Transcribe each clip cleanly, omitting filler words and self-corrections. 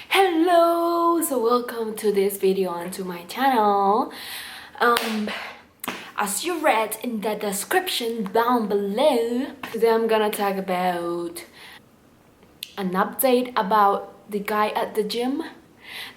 Hello, so welcome to this video onto my channel. As you read in the description down below, today I'm gonna talk about an update about the guy at the gym.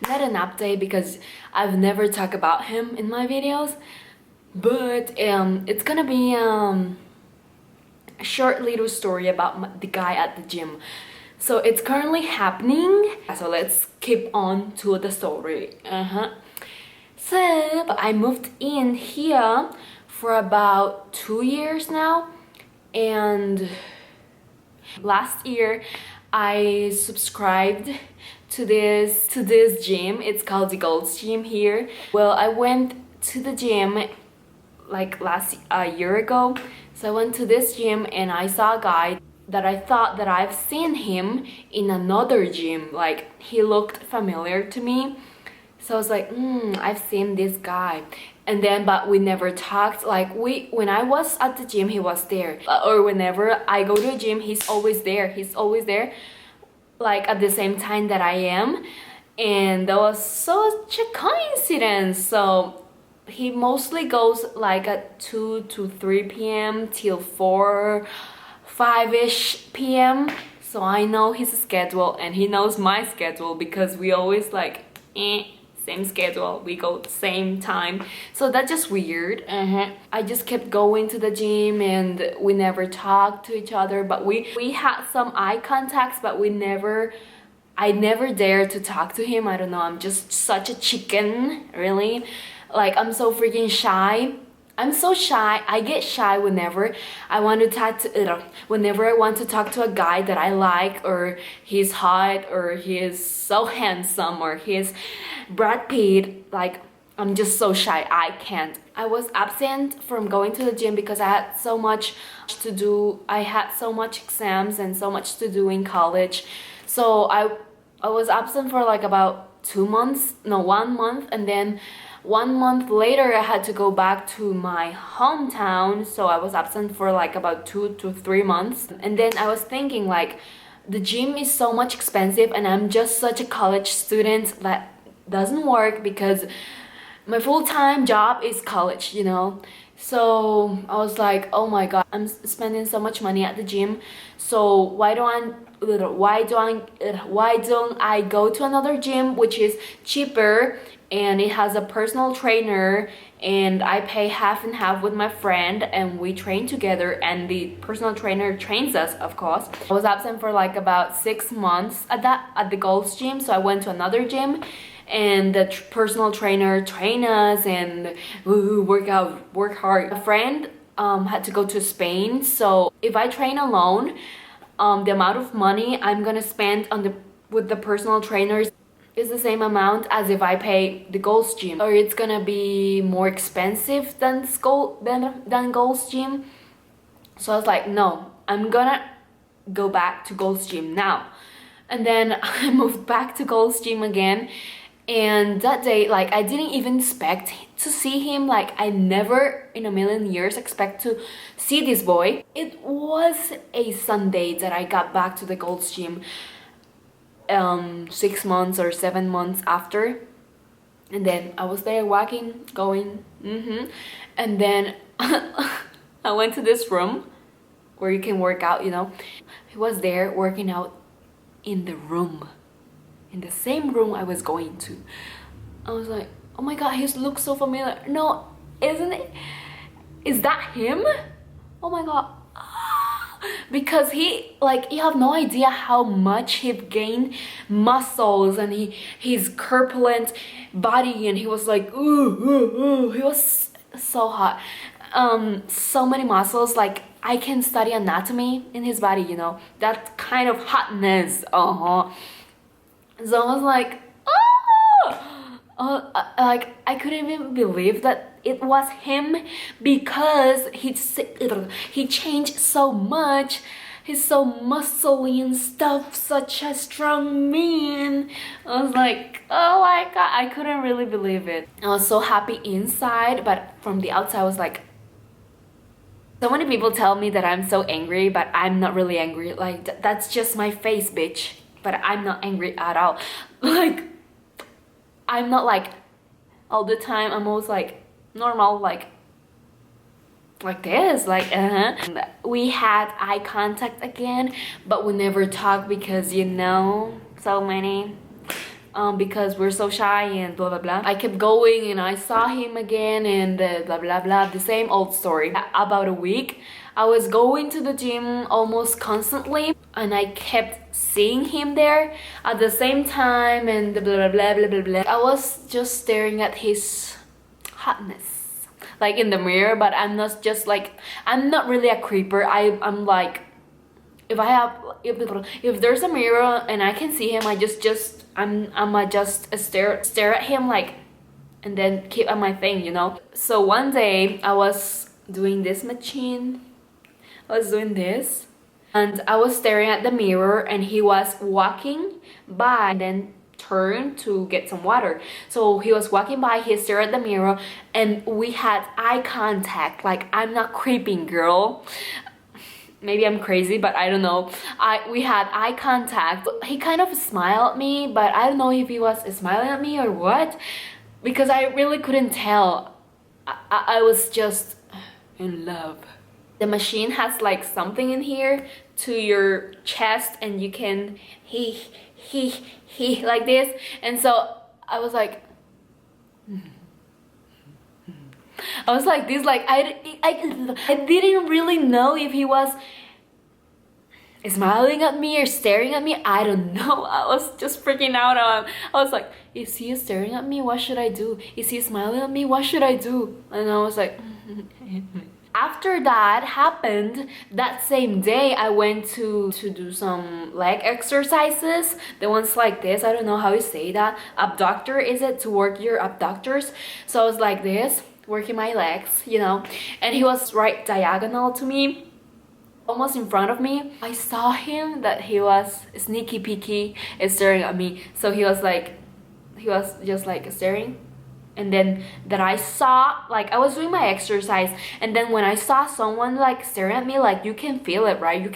Not an update because I've never talked about him in my videos, but it's gonna be a short little story about the guy at the gym. So it's currently happening, so let's keep on to the story. So I moved in here for about 2 years now, and last year I subscribed to this gym. It's called the Gold's Gym here. Well, I went to the gym like a year ago. So I went to this gym and I saw a guy that I thought that I've seen him in another gym. Like, he looked familiar to me. So I was like, I've seen this guy. And then, but we never talked. Like, when I was at the gym, he was there. Or whenever I go to a gym, he's always there. He's always there, like at the same time that I am. And that was such a coincidence. So he mostly goes like at 2 to 3 p.m. till 4, 5-ish p.m. So I know his schedule and he knows my schedule because we always like same schedule, we go same time. So that's just weird. I just kept going to the gym and we never talked to each other, but we had some eye contacts, but I never dared to talk to him. I don't know, I'm just such a chicken, really. Like, I'm so freaking shy. I'm so shy. I get shy whenever I want to talk to whenever I want to talk to a guy that I like, or he's hot, or he is so handsome, or he's Brad Pitt. Like, I'm just so shy. I can't. I was absent from going to the gym because I had so much to do. I had so much exams and so much to do in college. So I was absent for like about 2 months, no, 1 month, and then 1 month later I had to go back to my hometown. So I was absent for like about 2 to 3 months. And then I was thinking, like, the gym is so much expensive and I'm just such a college student that doesn't work because my full-time job is college, you know. So I was like, oh my god, I'm spending so much money at the gym, so why don't I go to another gym which is cheaper and it has a personal trainer, and I pay half and half with my friend and we train together, and the personal trainer trains us, of course. I was absent for like about 6 months at the Gold's Gym, so I went to another gym and the personal trainer trained us and work hard. A friend had to go to Spain, so if I train alone, the amount of money I'm gonna spend with the personal trainers is the same amount as if I pay the Gold's Gym, or it's gonna be more expensive than Gold's Gym. So I was like, no, I'm gonna go back to Gold's Gym now. And then I moved back to Gold's Gym again, and that day, like, I didn't even expect to see him. Like, I never in a million years expect to see this boy. It was a Sunday that I got back to the Gold's Gym 6 months or 7 months after, and then I was there walking, going, and then I went to this room where you can work out, you know. He was there working out in the room, in the same room I was going to. I was like, oh my god, he looks so familiar. No, isn't it? Is that him? Oh my god. Because he, like, you have no idea how much he gained muscles, and his corpulent body, and he was like, he was so hot. So many muscles. Like, I can study anatomy in his body, you know, that kind of hotness. So I was like, like, I couldn't even believe that it was him, because he changed so much. He's so muscly and stuff, such a strong man. I was like, oh my god, I couldn't really believe it. I was so happy inside, but from the outside I was like, So many people tell me that I'm so angry, but I'm not really angry. Like, that's just my face, bitch. But I'm not angry at all. Like, I'm not like all the time. I'm always like normal, like this, like We had eye contact again, but we never talked because, you know, so many because we're so shy and blah blah blah. I kept going and I saw him again and blah blah blah, the same old story. About a week I was going to the gym almost constantly and I kept seeing him there at the same time and blah blah blah blah blah blah. I was just staring at his hotness, like in the mirror, but I'm not just like, I'm not really a creeper. I'm like, if there's a mirror and I can see him, I'ma just stare at him, like, and then keep on my thing, you know. So one day I was doing this machine, I was doing this, and I was staring at the mirror and he was walking by and then turned to get some water. So he was walking by, he stared at the mirror and we had eye contact. Like, I'm not creeping, girl. Maybe I'm crazy, but I don't know. We had eye contact. He kind of smiled at me, but I don't know if he was smiling at me or what, because I really couldn't tell. I was just in love. The machine has like something in here to your chest and you can he like this, and so I was like this, like I didn't really know if he was smiling at me or staring at me. I don't know. I was just freaking out. I was like, is he staring at me? What should I do? Is he smiling at me? What should I do? And I was like after that happened, that same day I went to do some leg exercises, the ones like this. I don't know how you say that. Abductor, is it, to work your abductors? So I was like this, working my legs, you know, and he was right diagonal to me, almost in front of me. I saw him that he was sneaky peeky staring at me. So he was just like staring. And then that I saw, like, I was doing my exercise, and then when I saw someone like staring at me, like, you can feel it, right? You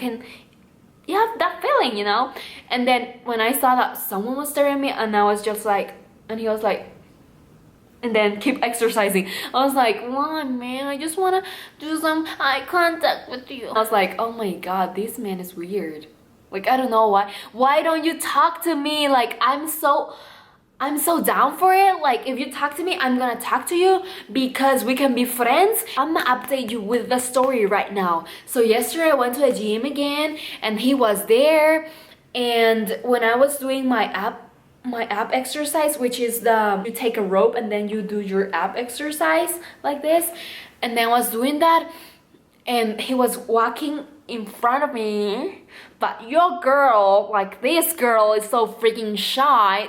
have that feeling, you know? And then when I saw that someone was staring at me, and I was just like, and he was like, and then keep exercising. I was like, why, man? I just wanna do some eye contact with you. I was like, oh my god, this man is weird. Like, I don't know why. Why don't you talk to me? Like, I'm so down for it. Like, if you talk to me, I'm gonna talk to you because we can be friends. I'm gonna update you with the story right now. So yesterday I went to the gym again and he was there, and when I was doing my ab exercise, which is you take a rope and then you do your ab exercise like this, and then I was doing that and he was walking in front of me, but your girl, like this girl, is so freaking shy.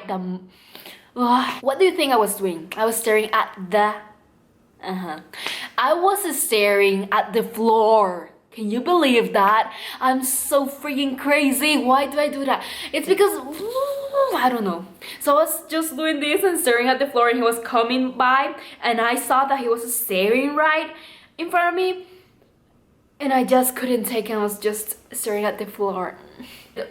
What do you think I was doing? I was staring at I was staring at the floor. Can you believe that? I'm so freaking crazy. Why do I do that? It's because I don't know. So I was just doing this and staring at the floor, and he was coming by and I saw that he was staring right in front of me, and I just couldn't take it. I was just staring at the floor.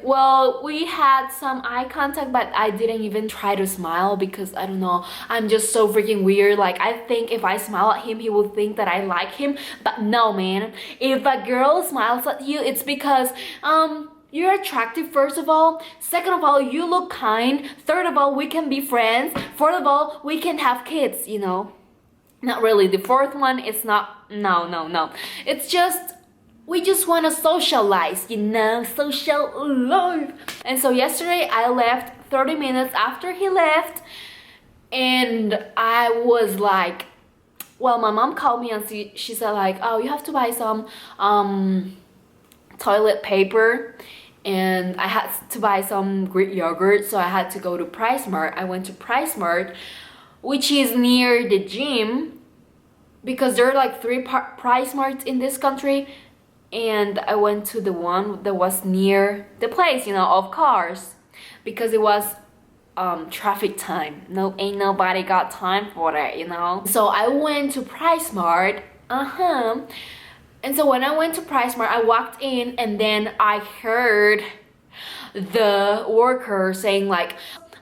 Well, we had some eye contact, but I didn't even try to smile because I don't know, I'm just so freaking weird. Like, I think if I smile at him, he will think that I like him. But no, man, if a girl smiles at you, it's because you're attractive, first of all. Second of all, you look kind. Third of all, we can be friends. Fourth of all, we can have kids, you know. Not really. The fourth one is not, no. It's just, we just want to socialize, you know, social life. And so yesterday I left 30 minutes after he left, and I was like, well, my mom called me and she said like, oh, you have to buy some toilet paper, and I had to buy some Greek yogurt, so I had to go to PriceSmart. I went to PriceSmart, which is near the gym, because there are like 3 PriceSmarts in this country, and I went to the one that was near the place, you know, of cars, because it was traffic time. Ain't nobody got time for that, you know. So I went to PriceSmart, And so when I went to PriceMart, I walked in and then I heard the worker saying like,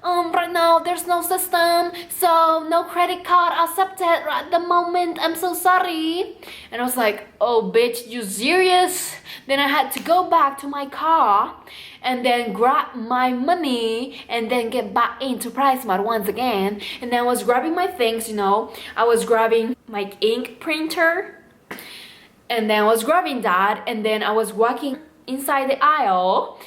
right now there's no system, so no credit card accepted at the moment, I'm so sorry. And I was like, oh bitch, you serious? Then I had to go back to my car and then grab my money and then get back into PriceMart once again. And then I was grabbing my things, you know, I was grabbing my ink printer, and then I was grabbing that, and then I was walking inside the aisle,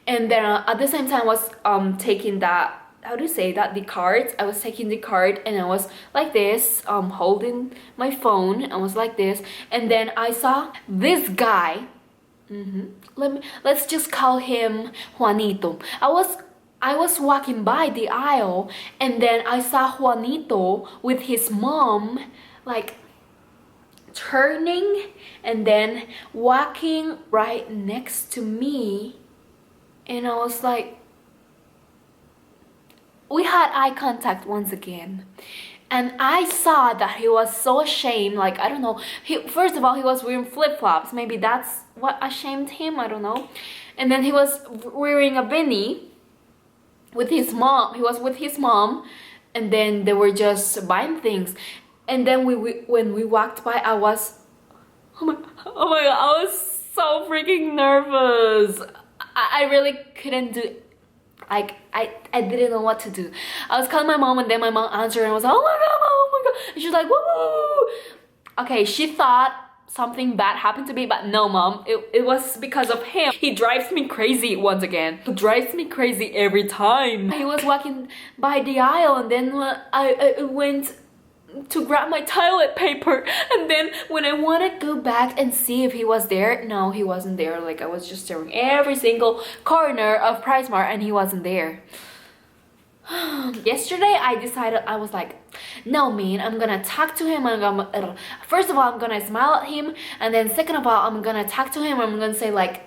and then at the same time I was taking that, how do you say that, the cards. I was taking the card and I was like this, holding my phone. I was like this, and then I saw this guy. Let's just call him Juanito. I was walking by the aisle, and then I saw Juanito with his mom, like turning and then walking right next to me, and I was like, we had eye contact once again, and I saw that he was so ashamed. Like, I don't know, first of all he was wearing flip-flops, maybe that's what ashamed him, I don't know. And then he was wearing a beanie with his mom. He was with his mom, and then they were just buying things. And then when we walked by, I was, oh my god, I was so freaking nervous. I really couldn't do, like, I didn't know what to do. I was calling my mom, and then my mom answered, and I was like, oh my god, oh my god. And she was like, woo. Okay, she thought something bad happened to me, but no, mom, it was because of him. He drives me crazy once again. He drives me crazy every time. He was walking by the aisle, and then I went to grab my toilet paper, and then when I wanted to go back and see if he was there, no, he wasn't there. Like, I was just staring every single corner of PriceMart and he wasn't there. Yesterday I decided, I was like, no man, I'm gonna talk to him. First of all, I'm gonna smile at him, and then second of all, I'm gonna talk to him. I'm gonna say like,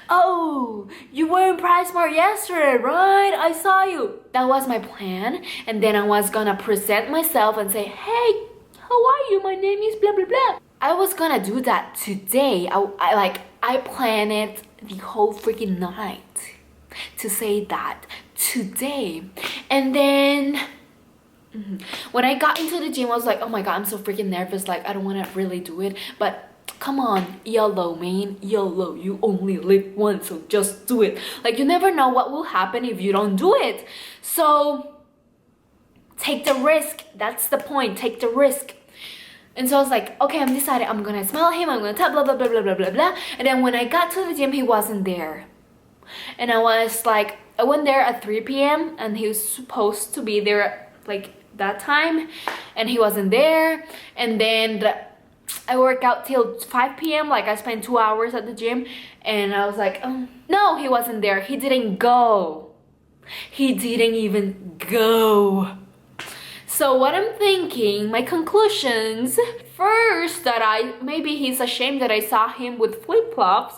oh, you were in PriceMart yesterday, right? I saw you. That was my plan. And then I was gonna present myself and say, hey, how are you? My name is blah blah blah. I was gonna do that today. I planned it the whole freaking night to say that today. And then when I got into the gym, I was like, oh my god, I'm so freaking nervous. Like, I don't want to really do it, but come on, YOLO, man, YOLO. You only live once, so just do it. Like, you never know what will happen if you don't do it. So take the risk. That's the point. Take the risk. And so I was like, okay, I'm decided. I'm gonna smile at him. I'm gonna tap blah blah blah blah blah blah blah. And then when I got to the gym, he wasn't there. And I was like, I went there at 3 p.m. and he was supposed to be there like that time, and he wasn't there. And then I work out till 5 p.m. Like, I spent 2 hours at the gym, and I was like, oh, no, he wasn't there. He didn't go. He didn't even go. So what I'm thinking, my conclusions, first, that maybe he's ashamed that I saw him with flip-flops,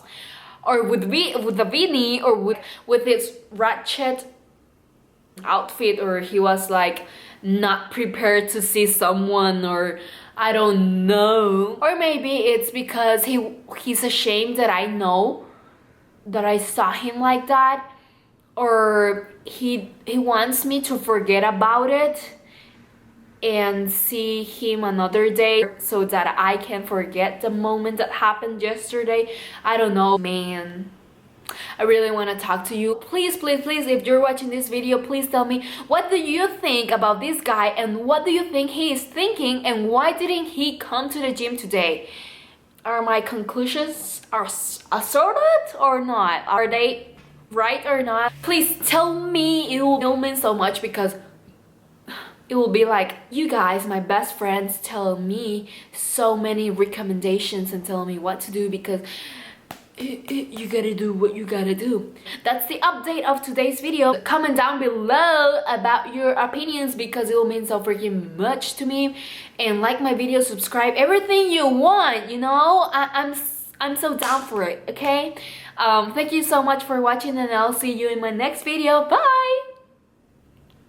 or with the beanie, or with his ratchet outfit, or he was like not prepared to see someone, or I don't know. Or maybe it's because he's ashamed that I know that I saw him like that, or he wants me to forget about it and see him another day so that I can forget the moment that happened yesterday. I don't know, man. I really want to talk to you. Please, please, please, if you're watching this video, please tell me, what do you think about this guy, and what do you think he is thinking, and why didn't he come to the gym today? Are my conclusions assorted or not? Are they right or not? Please tell me. It will mean so much, because it will be like, you guys, my best friends, tell me so many recommendations and tell me what to do, because you gotta do what you gotta do. That's the update of today's video. Comment down below about your opinions, because it will mean so freaking much to me. And like my video, subscribe, everything you want, you know. I'm so down for it, okay? Thank you so much for watching, and I'll see you in my next video. Bye!